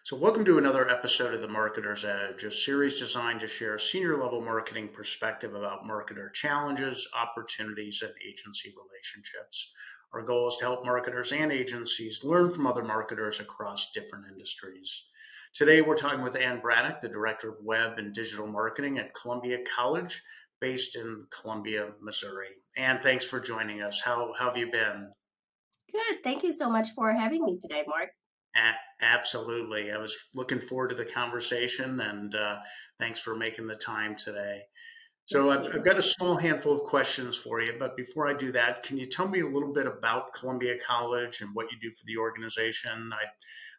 So, welcome to another episode of the Marketer's Edge, a series designed to share a senior level marketing perspective about marketer challenges, opportunities, and agency relationships. Our goal is to help marketers and agencies learn from other marketers across different industries. Today, we're talking with Ann Braddock, the Director of Web and Digital Marketing at Columbia College, based in Columbia, Missouri. Ann, thanks for joining us. How have you been? Good. Thank you so much for having me today, Mark. Absolutely. I was looking forward to the conversation and thanks for making the time today. So, Thank I've you. got a small handful of questions for you, but before I do that, can you tell me a little bit about Columbia College and what you do for the organization? I'd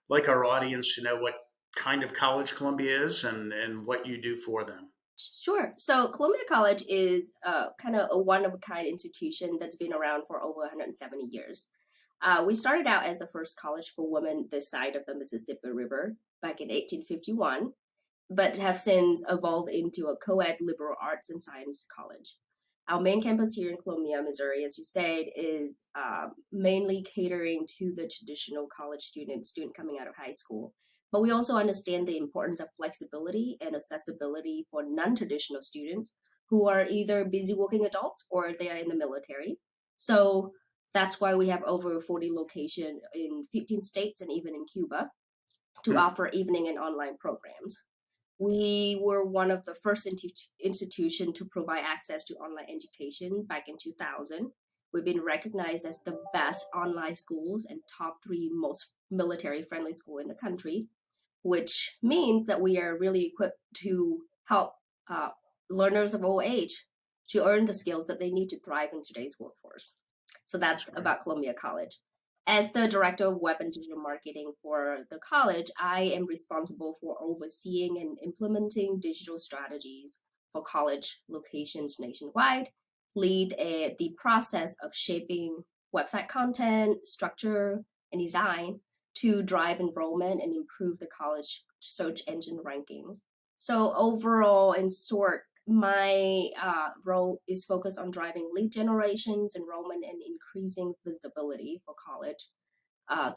like our audience to know what kind of college Columbia is and what you do for them. Sure. So, Columbia College is kind of a one of a kind institution that's been around for over 170 years. We started out as the first college for women this side of the Mississippi River back in 1851, but have since evolved into a co ed liberal arts and science college. Our main campus here in Columbia, Missouri, as you said, is mainly catering to the traditional college student coming out of high school. But we also understand the importance of flexibility and accessibility for non traditional students who are either busy working adults or they are in the military. So that's why we have over 40 locations in 15 states and even in Cuba to Hmm. offer evening and online programs. We were one of the first institution to provide access to online education back in 2000. We've been recognized as the best online schools and top three most military friendly school in the country, which means that we are really equipped to help uh, learners of all age to earn the skills that they need to thrive in today's workforce. So That's that's great. about Columbia College. As the director of web and digital marketing for the college, I am responsible for overseeing and implementing digital strategies for college locations nationwide, lead the process of shaping website content, structure, and design to drive enrollment and improve the college search engine rankings. So, overall, in short, my role is focused on driving lead generations, enrollment, and increasing visibility for college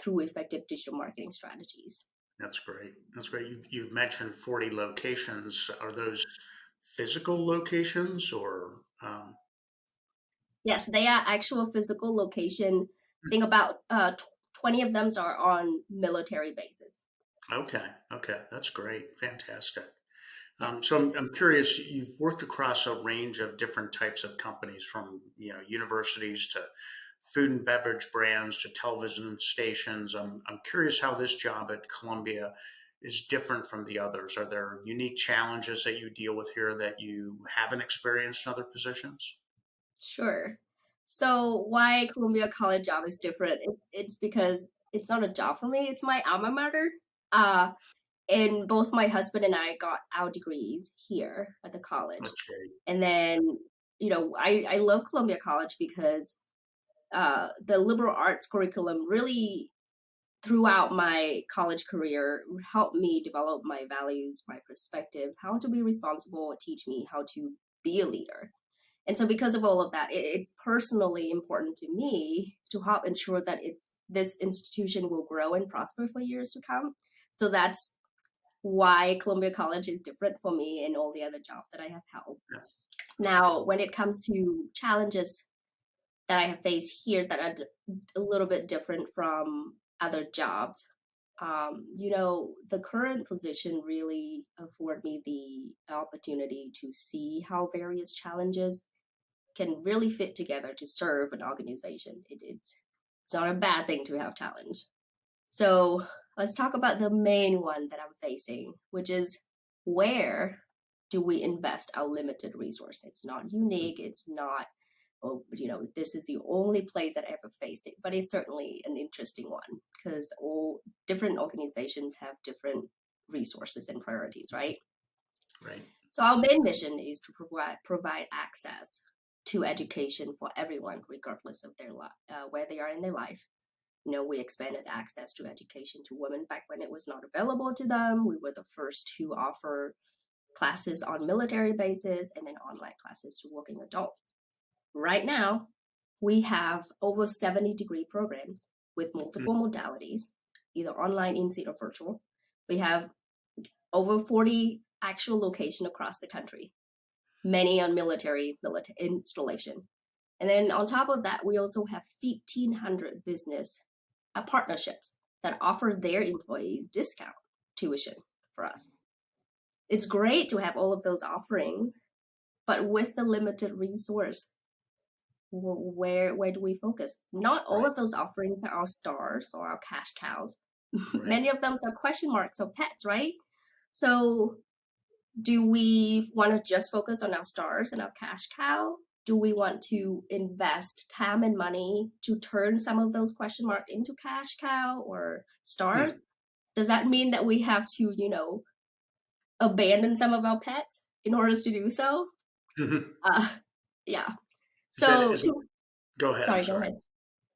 through effective digital marketing strategies. That's great. That's great. You've mentioned 40 locations. Are those physical locations or? Yes, they are actual physical location. I think about 20 of them are on military bases. Okay, okay, that's great, fantastic. Yeah. So I'm curious. You've worked across a range of different types of companies, from universities to food and beverage brands to television stations. I'm curious how this job at Columbia is different from the others. Are there unique challenges that you deal with here that you haven't experienced in other positions? Sure. So why Columbia College job is different? It's because it's not a job for me. It's my alma mater. Uh, and both my husband and I got our degrees here at the college. That's great. And then, I love Columbia College because the liberal arts curriculum really throughout my college career helped me develop my values, my perspective, how to be responsible, teach me how to be a leader. And so because of all of that, it's personally important to me to help ensure that it's this institution will grow and prosper for years to come. So that's why Columbia College is different for me and all the other jobs that I have held. Yeah, Now, when it comes to challenges that I have faced here that are a little bit different from other jobs, the current position really afford me the opportunity to see how various challenges can really fit together to serve an organization. It's not a bad thing to have challenge. So let's talk about the main one that I'm facing, which is where do we invest our limited resource? It's not unique. It's not, oh, this is the only place that I ever face it, but it's certainly an interesting one because all different organizations have different resources and priorities, right? right. So our main mission is to provide access to education for everyone, regardless of where they are in their life. We expanded access to education to women back when it was not available to them. We were the first to offer classes on military bases and then online classes to working adults. Right now, we have over 70 degree programs with multiple modalities, either online, in seat, or virtual. We have over 40 actual locations across the country, many on military installation. And then on top of that, we also have 1,500 business partnerships that offer their employees discount tuition for us. It's great to have all of those offerings, but with the limited resource, where do we focus? Not all Right. of those offerings are our stars or our cash cows. Right. Many of them are question marks or pets, right? So do we want to just focus on our stars and our cash cow? Do we want to invest time and money to turn some of those question marks into cash cow or stars? Hmm. Does that mean that we have to, abandon some of our pets in order to do so? Hmm. Uh, yeah. Is that So, is it? Go ahead. I'm sorry, go sorry. ahead.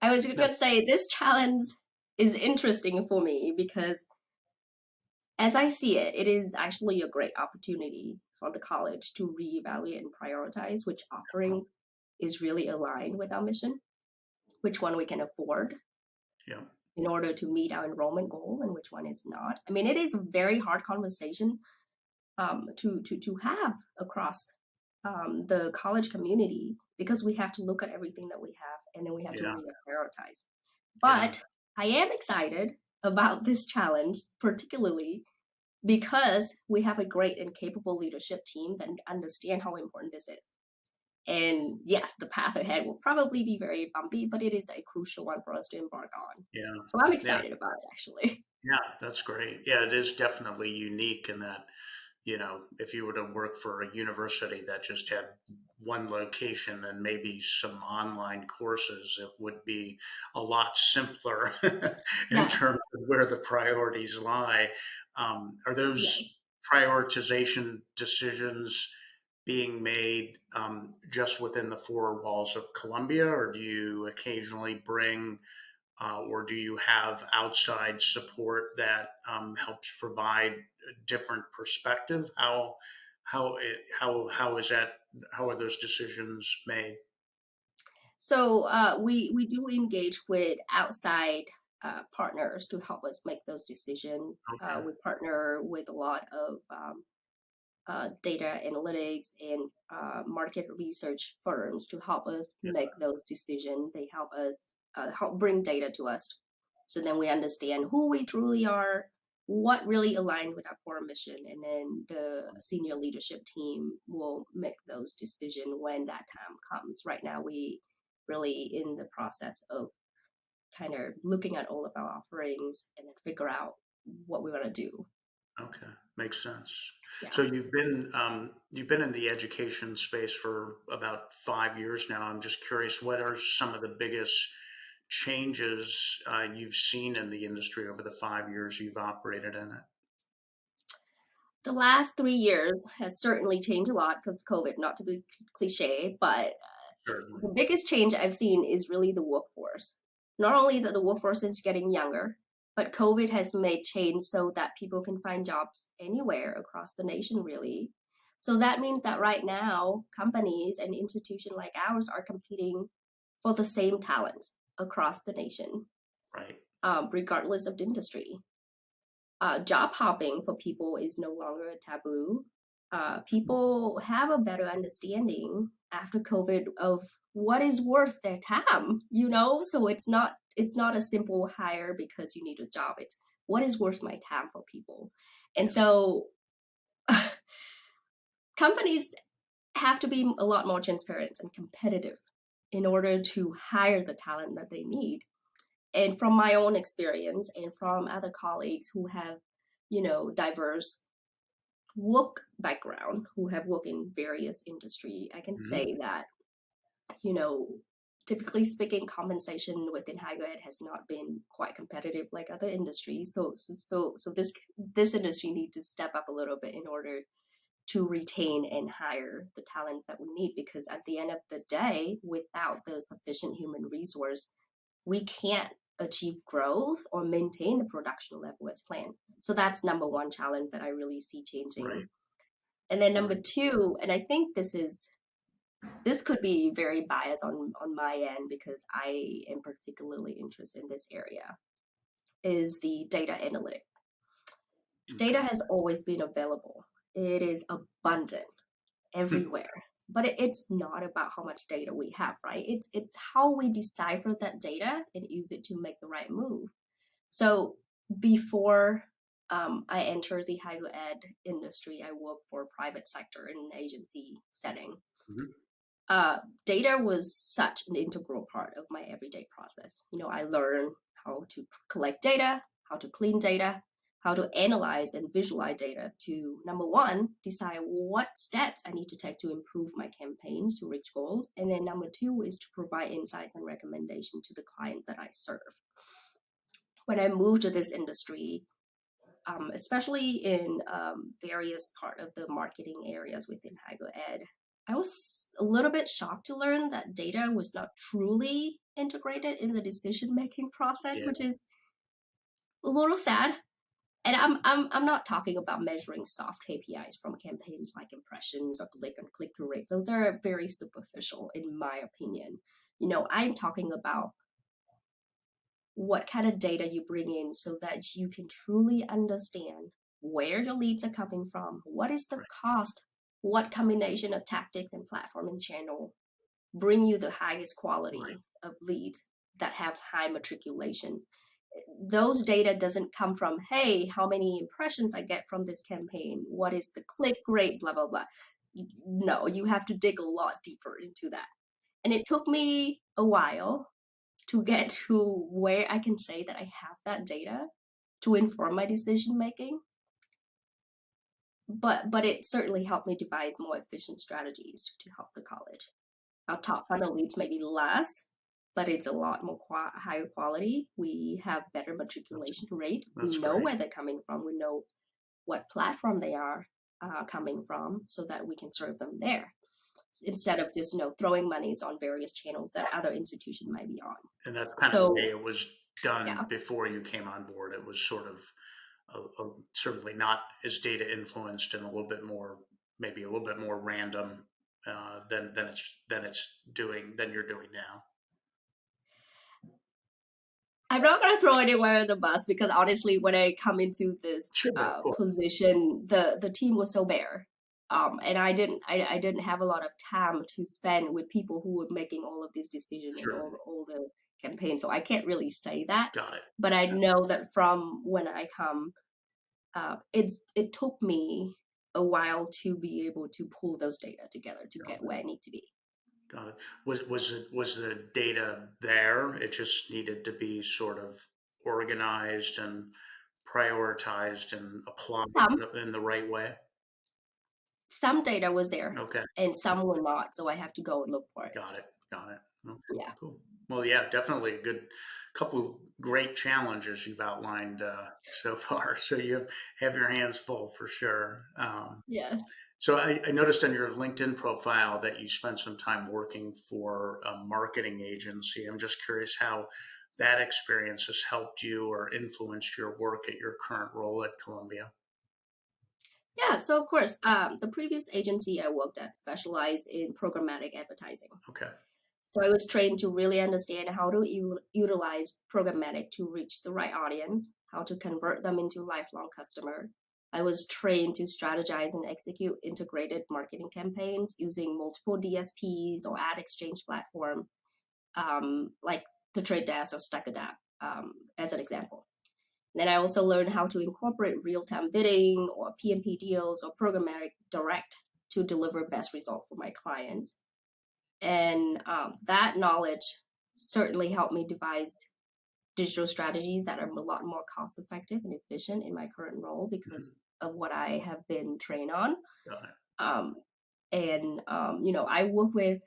I was going No. to say this challenge is interesting for me because as I see it, it is actually a great opportunity for the college to reevaluate and prioritize which offerings is really aligned with our mission, which one we can afford Yeah. in order to meet our enrollment goal, and which one is not. I mean, it is a very hard conversation to have across the college community because we have to look at everything that we have and then we have to Yeah. reprioritize. Yeah. But I am excited about this challenge, particularly because we have a great and capable leadership team that understand how important this is. And yes, the path ahead will probably be very bumpy, but it is a crucial one for us to embark on. Yeah. So I'm Yeah. excited about it actually. Yeah. That's great. Yeah. It is definitely unique in that, if you were to work for a university that just had one location and maybe some online courses, it would be a lot simpler in Yeah, terms of where the priorities lie. Are yeah. those prioritization decisions being made just within the four walls of Columbia, or do you occasionally bring or do you have outside support that helps provide a different perspective? How is that? How are those decisions made? So we do engage with outside partners to help us make those decisions. Okay. We partner with a lot of data analytics and market research firms to help us Yeah. make those decisions. They help us help bring data to us, so then we understand who we truly are, what really aligned with our core mission, and then the senior leadership team will make those decisions when that time comes. Right now, we really in the process of kind of looking at all of our offerings and then figure out what we want to do. Okay. Makes sense. Yeah. So you've been in the education space for about 5 years now. I'm just curious, what are some of the biggest changes you've seen in the industry over the 5 years you've operated in it? The last 3 years has certainly changed a lot because of COVID, not to be cliche, but Certainly. the biggest change I've seen is really the workforce. Not only that the workforce is getting younger, but COVID has made change so that people can find jobs anywhere across the nation, really. So that means that right now, companies and institutions like ours are competing for the same talent across the nation, Right. regardless of the industry. Job hopping for people is no longer a taboo. People have a better understanding after COVID of what is worth their time, So it's not a simple hire because you need a job. It's what is worth my time for people. And Yeah. so companies have to be a lot more transparent and competitive in order to hire the talent that they need. And from my own experience and from other colleagues who have, diverse work background, who have worked in various industry, I can Hmm. say that, you know, typically speaking, compensation within higher ed has not been quite competitive like other industries. So this industry needs to step up a little bit in order to retain and hire the talents that we need, because at the end of the day, without the sufficient human resource, we can't achieve growth or maintain the production level as planned. So that's number one challenge that I really see changing. Right. And then number Right. two, and I think this could be very biased on my end because I am particularly interested in this area, is the data analytic. Data has always been available. It is abundant Hmm. everywhere. But it's not about how much data we have, right? It's how we decipher that data and use it to make the right move. So before I entered the higher ed industry, I worked for a private sector in an agency setting. Mhm. uh, Data was such an integral part of my everyday process. I learned how to collect data, how to clean data, how to analyze and visualize data to, number one, decide what steps I need to take to improve my campaigns to reach goals. And then number two is to provide insights and recommendations to the clients that I serve. When I moved to this industry, especially in various part of the marketing areas within higher ed, I was a little bit shocked to learn that data was not truly integrated in the decision making process, Yeah. which is a little sad. And I'm not talking about measuring soft KPIs from campaigns like impressions or click through rates. Those are very superficial, in my opinion. I'm talking about what kind of data you bring in so that you can truly understand where your leads are coming from, what is the Right. cost, what combination of tactics and platform and channel bring you the highest Right. quality of leads that have high matriculation. Those data doesn't come from, hey, how many impressions I get from this campaign, what is the click rate, blah blah blah. No, you have to dig a lot deeper into that. And it took me a while to get to where I can say that I have that data to inform my decision making. But it certainly helped me devise more efficient strategies to help the college. Our top funnel leads may be less, but it's a lot more higher quality. We have better That's matriculation rate. We that's know great. where they're coming from. We know what platform they are coming from, so that we can serve them there instead of just throwing monies on various channels that other institution might be on. And that's kind of the way So it was done yeah, before you came on board. It was sort of certainly not as data influenced and a little bit more, maybe a little bit more random than you're doing now. I'm not gonna throw anyone under the bus because honestly, when I come into this Sure, of course. position, the team was so bare, and I didn't have a lot of time to spend with people who were making all of these decisions and Sure. all the campaigns. So I can't really say that, Got it. but I know that from when I come, it took me a while to be able to pull those data together to Got get it. where I need to be. Got it. Was the data there? It just needed to be sort of organized and prioritized and applied Some in the right way. some data was there, Okay. and some were not, so I have to go and look for it. Got it. Got it. Okay, Yeah. cool. Well, yeah, definitely a good couple great challenges you've outlined so far. So you have your hands full for sure. Yeah. So I noticed on your LinkedIn profile that you spent some time working for a marketing agency. I'm just curious how that experience has helped you or influenced your work at your current role at Columbia. Yeah, so of course, the previous agency I worked at specialized in programmatic advertising. Okay. So I was trained to really understand how to utilize programmatic to reach the right audience, how to convert them into lifelong customer. I was trained to strategize and execute integrated marketing campaigns using multiple DSPs or ad exchange platform, like the Trade Desk or StackAdapt, as an example. Then I also learned how to incorporate real-time bidding or PMP deals or programmatic direct to deliver best result for my clients. And that knowledge certainly helped me devise digital strategies that are a lot more cost effective and efficient in my current role Mhm. because of what I have been trained on. Got it. Um, and I work with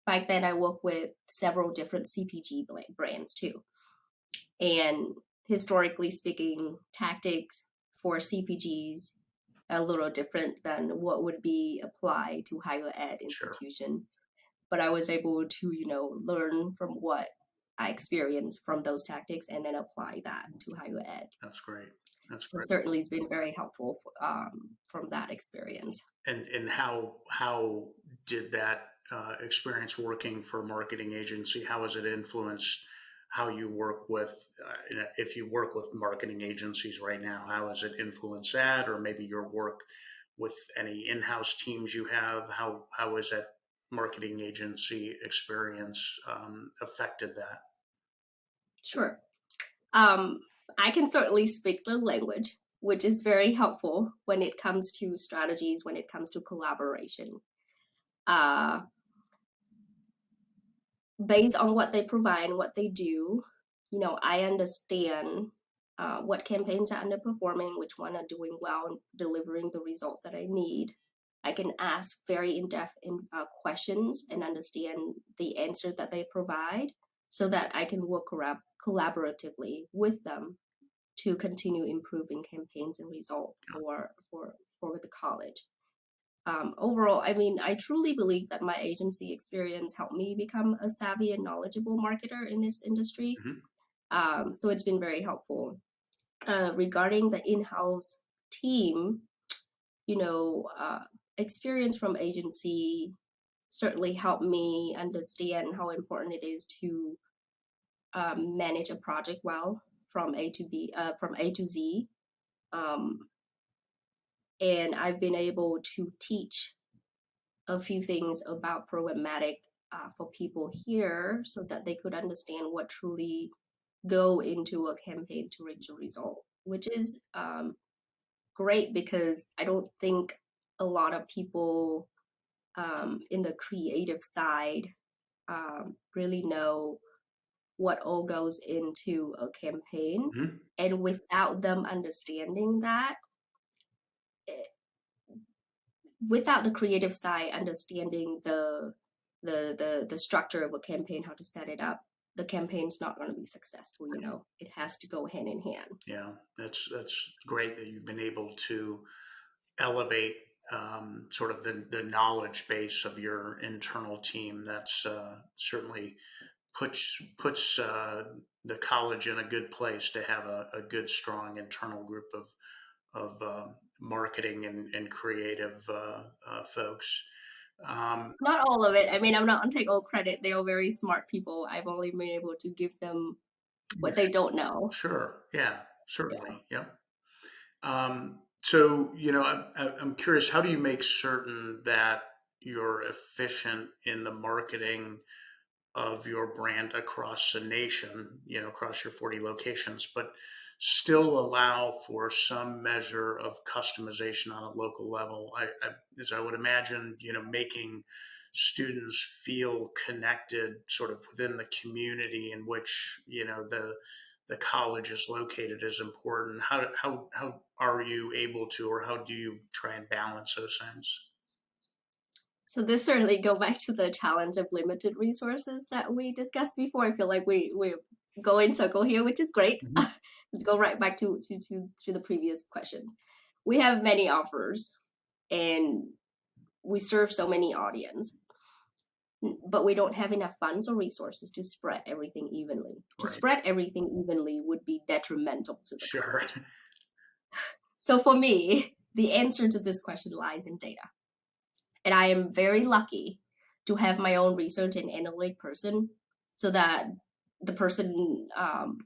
back then I worked with several different CPG brands too. And historically speaking, tactics for CPGs are a little different than what would be applied to higher ed Sure. institution. But I was able to, learn from what I experienced from those tactics and then apply that to higher ed. That's great. That's So great. certainly it's been very helpful from that experience. And how did that experience working for a marketing agency? How has it influenced how you work with, if you work with marketing agencies right now, how has it influenced that, or maybe your work with any in-house teams you have? How has that marketing agency experience affected that? Sure. Um, I can certainly speak the language, which is very helpful when it comes to strategies, when it comes to collaboration. Uh, Based on what they provide and what they do, I understand what campaigns are underperforming, which one are doing well and delivering the results that I need. I can ask very in-depth questions and understand the answers that they provide so that I can work collaboratively with them to continue improving campaigns and results for the college. Overall, I mean, I truly believe that my agency experience helped me become a savvy and knowledgeable marketer in this industry. Hmm. So it's been very helpful. Regarding the in-house team, you know, uh, experience from agency certainly helped me understand how important it is to manage a project well from from A to Z. Um, and I've been able to teach a few things about programmatic for people here so that they could understand what truly go into a campaign to reach a result, which is great because I don't think a lot of people in the creative side really know what all goes into a campaign. Hmm. And without them understanding that, eh, without the creative side understanding the structure of a campaign, how to set it up, the campaign's not going to be successful. It has to go hand in hand. Yeah, that's great that you've been able to elevate sort of the knowledge base of your internal team. That's certainly puts the college in a good place to have a good, strong internal group of marketing and creative folks. Um, Not all of it. I mean, I'm not going to take all credit. They are very smart people. I've only been able to give them what they don't know. sure, yeah, Yeah. certainly, yeah. So, I'm curious, how do you make certain that you're efficient in the marketing of your brand across the nation, across your 40 locations, but still allow for some measure of customization on a local level? As I would imagine, making students feel connected sort of within the community in which, the college is located is important. How are you able to, or how do you try and balance those things? So this certainly go back to the challenge of limited resources that we discussed before. I feel like we go in circle here, which is great. Mhm. Let's go right back to the previous question. We have many offers, and we serve so many audience, but we don't have enough funds or resources to spread everything evenly. To Right. spread everything evenly would be detrimental to the Sure. college. So for me, the answer to this question lies in data. And I am very lucky to have my own research and analytic person so that the person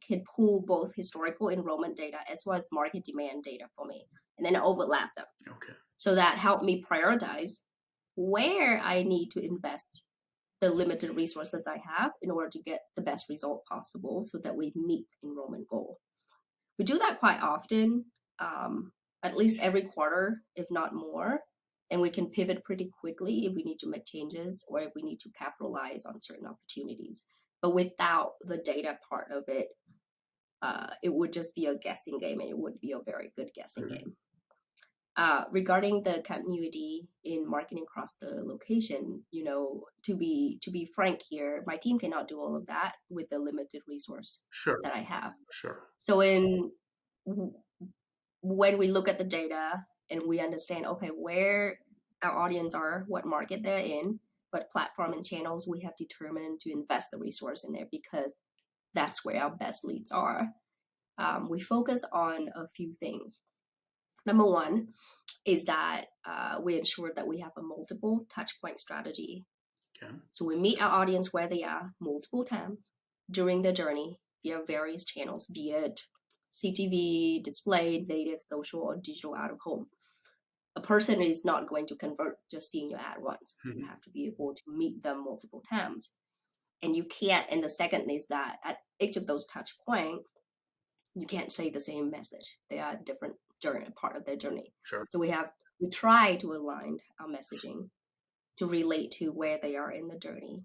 can pull both historical enrollment data as well as market demand data for me and then overlap them. Okay. So that helped me prioritize where I need to invest the limited resources I have in order to get the best result possible so that we meet the enrollment goal. We do that quite often, um, at least every quarter, if not more. And we can pivot pretty quickly if we need to make changes or if we need to capitalize on certain opportunities. But without the data part of it, it would just be a guessing game and it would be a very good guessing Mhm. game. Regarding the continuity in marketing across the location, to be frank here, my team cannot do all of that with the limited resource Sure. that I have. Sure. So when we look at the data and we understand, okay, where our audience are, what market they're in, what platform and channels we have determined to invest the resource in there because that's where our best leads are. We focus on a few things. Number one is that we ensure that we have a multiple touch point strategy. Okay. So we meet our audience where they are multiple times. during the journey via various channels, be it CTV, display, native, social, or digital out of home. A person is not going to convert just seeing your ad once. You have to be able to meet them multiple times. And you can't, and the second is that at each of those touch points, you can't say the same message. They are different journey, part of their journey. Sure. So we try to align our messaging to relate to where they are in the journey.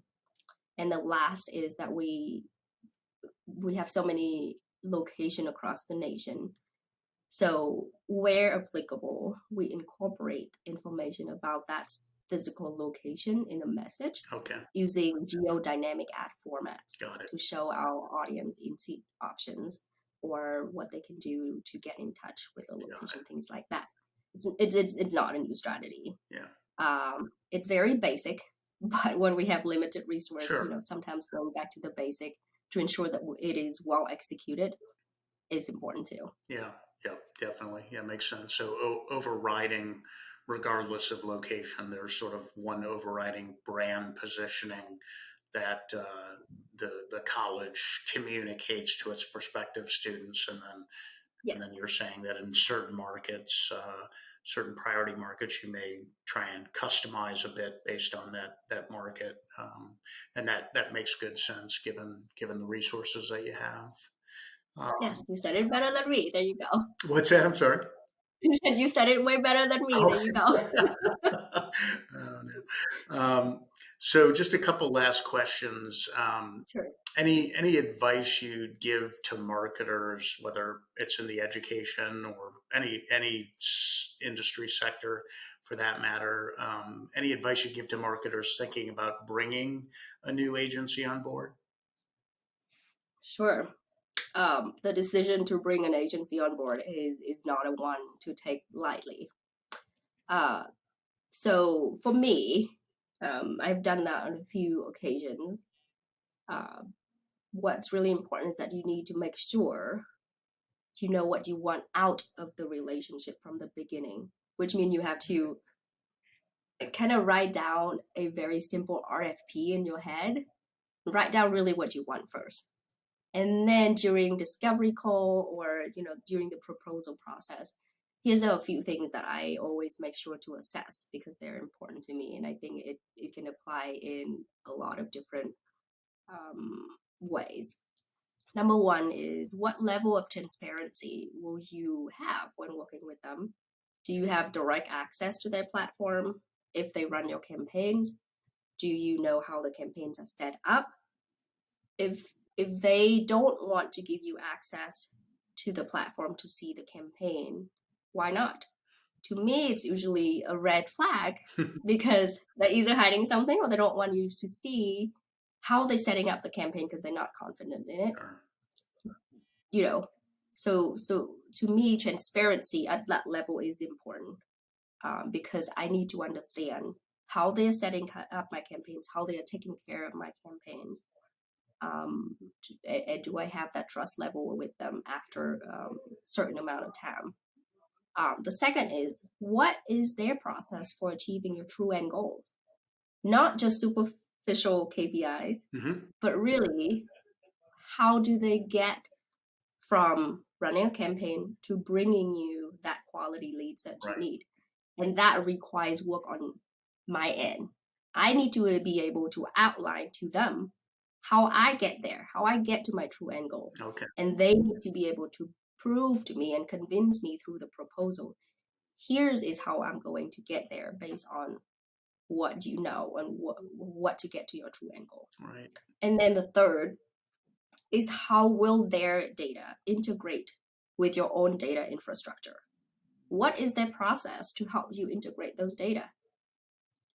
And the last is that we have so many locations across the nation. So where applicable, we incorporate information about that physical location in the message Okay. using geodynamic ad formats Got it. to show our audience in-seat options or what they can do to get in touch with the location, things like that. It's not a new strategy. Yeah. It's very basic, but when we have limited resource, Sure. sometimes going back to the basic to ensure that it is well executed is important too. Yeah. Yep. Definitely. Yeah. Makes sense. So overriding, regardless of location, there's sort of one overriding brand positioning that the college communicates to its prospective students, and then Yes. you're saying that in certain markets, certain priority markets, you may try and customize a bit based on that market, and that makes good sense given the resources that you have. Yes, Um, you said it better than me. There you go. what's that? I'm sorry. You said it way better than me. There Oh. you go. Oh, no. So just a couple last questions. Sure. Any advice you'd give to marketers, whether it's in the education or any industry sector for that matter? Any advice you give to marketers thinking about bringing a new agency on board? Sure. The decision to bring an agency on board is not a one to take lightly. Uh, so for me, I've done that on a few occasions. Uh, what's really important is that you need to make sure you know what you want out of the relationship from the beginning, which means you have to kind of write down a very simple RFP in your head. Write down really what you want first. And then during discovery call or during the proposal process, here's a few things that I always make sure to assess because they're important to me. And I think it can apply in a lot of different ways. Number one is what level of transparency will you have when working with them? Do you have direct access to their platform if they run your campaigns? Do you know how the campaigns are set up? If they don't want to give you access to the platform to see the campaign, why not? To me, it's usually a red flag because they're either hiding something or they don't want you to see how they're setting up the campaign because they're not confident in it. Sure. So to me, transparency at that level is important because I need to understand how they're setting up my campaigns, how they are taking care of my campaigns. And do I have that trust level with them after a certain amount of time? The second is what is their process for achieving your true end goals? Not just superficial KPIs, Hmm. but really, how do they get from running a campaign to bringing you that quality leads that you Right. need? And that requires work on my end. I need to be able to outline to them how I get there, how I get to my true end goal. Okay. And they need to be able to prove to me and convince me through the proposal. Here's is how I'm going to get there based on what you know and what to get to your true end goal. Right. And then the third is how will their data integrate with your own data infrastructure? What is their process to help you integrate those data?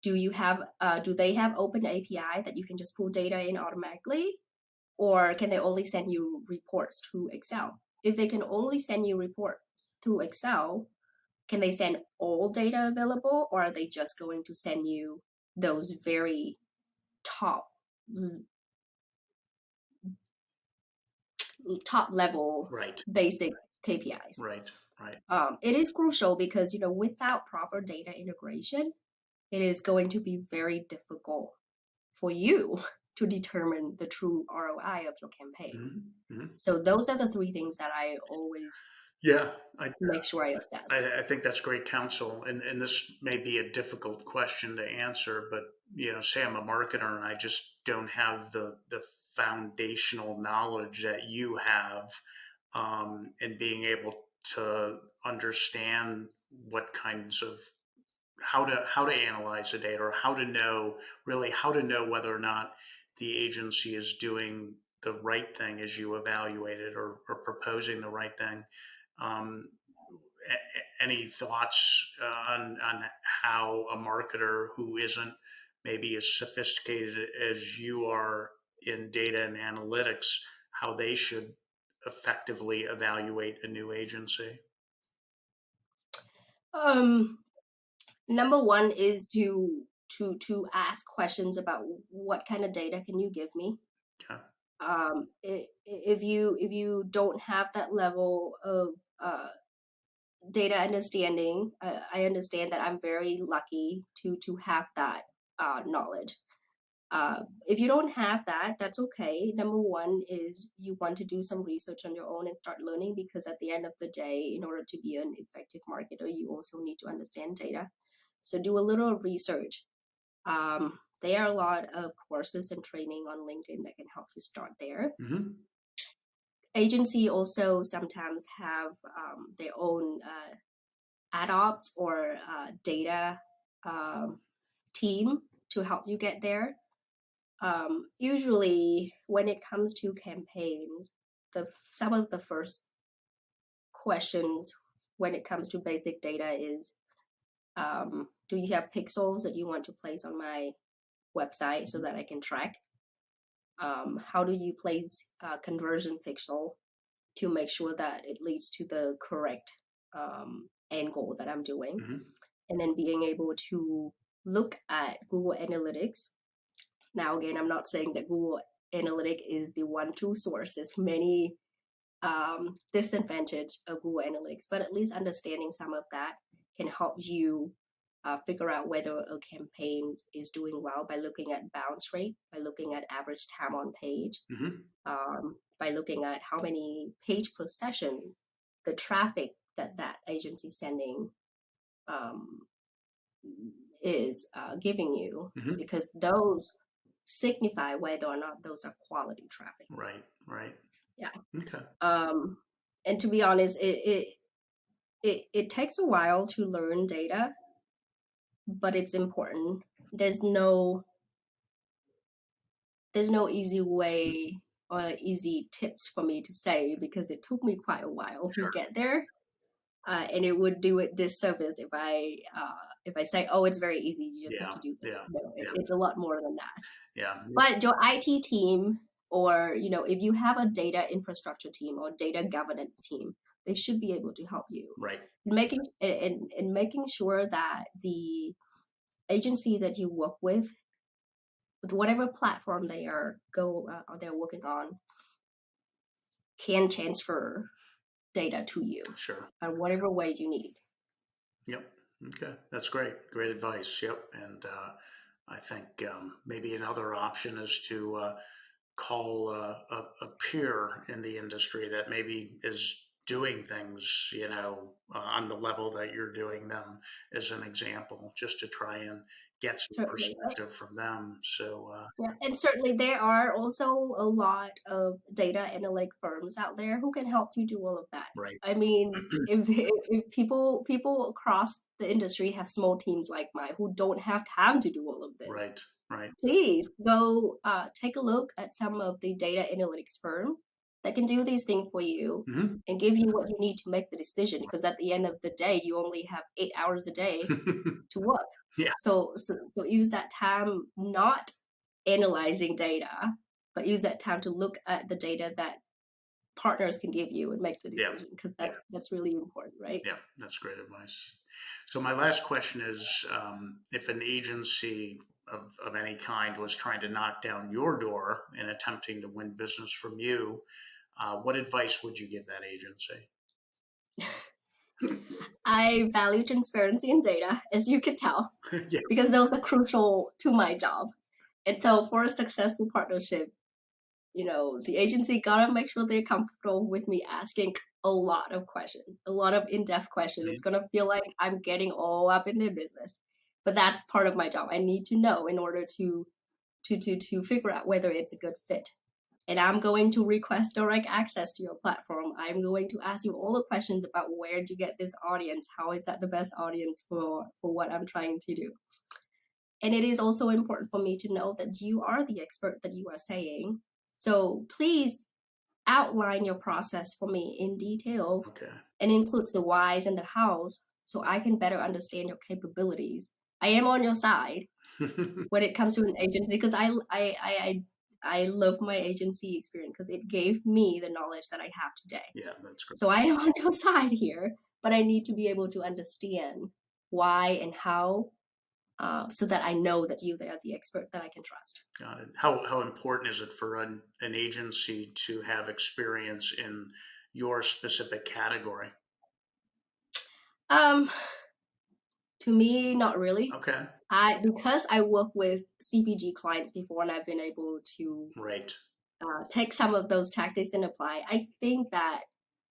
Do they have open API that you can just pull data in automatically? Or can they only send you reports through Excel? If they can only send you reports through Excel, can they send all data available, or are they just going to send you those very top level Right. basic KPIs? Right. Right. It is crucial because without proper data integration, it is going to be very difficult for you to determine the true ROI of your campaign. Mhm, mhm. So those are the three things that I always Yeah, I make sure I assess. I think that's great counsel, and this may be a difficult question to answer, but say I'm a marketer and I just don't have the foundational knowledge that you have, and being able to understand what kinds of how to analyze the data, or how to know whether or not the agency is doing the right thing as you evaluate it, or proposing the right thing. Um, any thoughts on how a marketer who isn't maybe as sophisticated as you are in data and analytics, how they should effectively evaluate a new agency? Um, Number one is to ask questions about what kind of data can you give me. Okay. If you don't have that level of uh, data understanding, I understand that I'm very lucky to have that knowledge. If you don't have that, that's okay. Number one is you want to do some research on your own and start learning, because at the end of the day, in order to be an effective marketer, you also need to understand data. So do a little research. There are a lot of courses and training on LinkedIn that can help you start there. Hmm. Agency also sometimes have their own ad ops or data um, team to help you get there. Usually, when it comes to campaigns, some of the first questions when it comes to basic data is, do you have pixels that you want to place on my website so that I can track? How do you place conversion pixel to make sure that it leads to the correct end goal that I'm doing? Hmm. And then being able to look at Google Analytics. Now, again, I'm not saying that Google Analytics is the one true source. There's many disadvantage of Google Analytics, but at least understanding some of that can help you figure out whether a campaign is doing well by looking at bounce rate, by looking at average time on page, Hmm. by looking at how many page per session the traffic that agency sending um, is giving you, Hmm. because those signify whether or not those are quality traffic. Right, right. Yeah. Okay. Um, and to be honest, it takes a while to learn data, but it's important. There's no there's no easy way or easy tips for me to say, because it took me quite a while to Sure. get there. And it would do it disservice if I say, oh, it's very easy, you just have Yeah, to do this. yeah, No, yeah, it's a lot more than that. yeah. But your IT team, or if you have a data infrastructure team or data governance team, they should be able to help you, Right. making sure that the agency that you work with whatever platform they're working on, can transfer data to you Sure. in whatever way you need. Yep. Okay. That's great. Great advice. Yep. And I think maybe another option is to call a peer in the industry that maybe is doing things, on the level that you're doing them, as an example, just to try and get some Certainly. perspective from them. So, Yeah, and certainly there are also a lot of data analytic firms out there who can help you do all of that. right. I mean, if people across the industry have small teams like mine who don't have time to do all of this, Right. Right. please go take a look at some of the data analytics firms that can do these things for you Hmm. and give you what you need to make the decision. Because at the end of the day, you only have 8 hours a day to work. Yeah. So use that time not analyzing data, but use that time to look at the data that partners can give you and make the Yeah. decision, because Yeah. that's really important, right? Yeah, that's great advice. So my last question is, if an agency of any kind was trying to knock down your door and attempting to win business from you, what advice would you give that agency? I value transparency and data, as you could tell, Yeah. because those are crucial to my job. And so for a successful partnership, the agency gotta make sure they're comfortable with me asking a lot of questions, a lot of in-depth questions. It's Mhm. gonna feel like I'm getting all up in their business. But that's part of my job. I need to know in order to figure out whether it's a good fit. And I'm going to request direct access to your platform. I'm going to ask you all the questions about where to get this audience. How is that the best audience for what I'm trying to do? And it is also important for me to know that you are the expert that you are saying. So please outline your process for me in details Okay. and includes the whys and the hows so I can better understand your capabilities. I am on your side when it comes to an agency because I love my agency experience because it gave me the knowledge that I have today. Yeah, that's great. So I am on your side here, but I need to be able to understand why and how, so that I know that you are the expert that I can trust. Got it. How important is it for an agency to have experience in your specific category? Um, to me, not really. Okay. I because I work with CPG clients before, and I've been able to Right. take some of those tactics and apply. I think that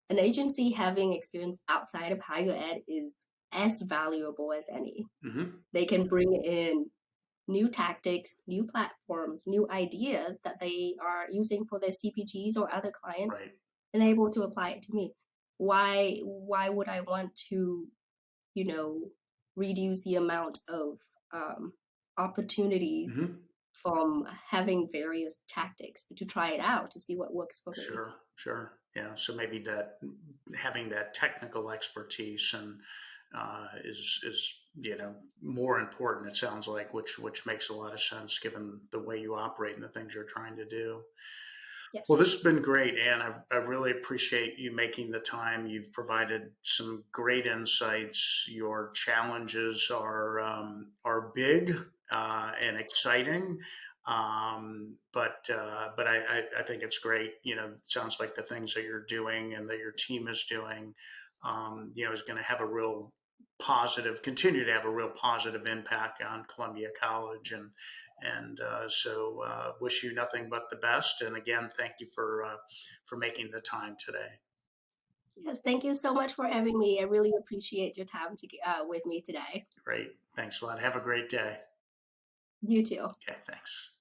an agency having experience outside of higher ed is as valuable as any. Hmm. They can bring in new tactics, new platforms, new ideas that they are using for their CPGs or other clients, Right. and they're able to apply it to me. Why would I want to, you know, reduce the amount of um, opportunities Hmm. from having various tactics to try it out to see what works for me? Sure. Sure. Yeah. So maybe that having that technical expertise and is more important. It sounds like, which makes a lot of sense given the way you operate and the things you're trying to do. Well, Yes. this has been great, Anne. I really appreciate you making the time. You've provided some great insights. Your challenges are big and exciting, but I think it's great. It sounds like the things that you're doing and that your team is doing, is going to have a real continue to have a real positive impact on Columbia College and wish you nothing but the best. And again, thank you for making the time today. Yes. Thank you so much for having me. I really appreciate your time with me today. Great. Thanks a lot. Have a great day. You too. Okay. Thanks.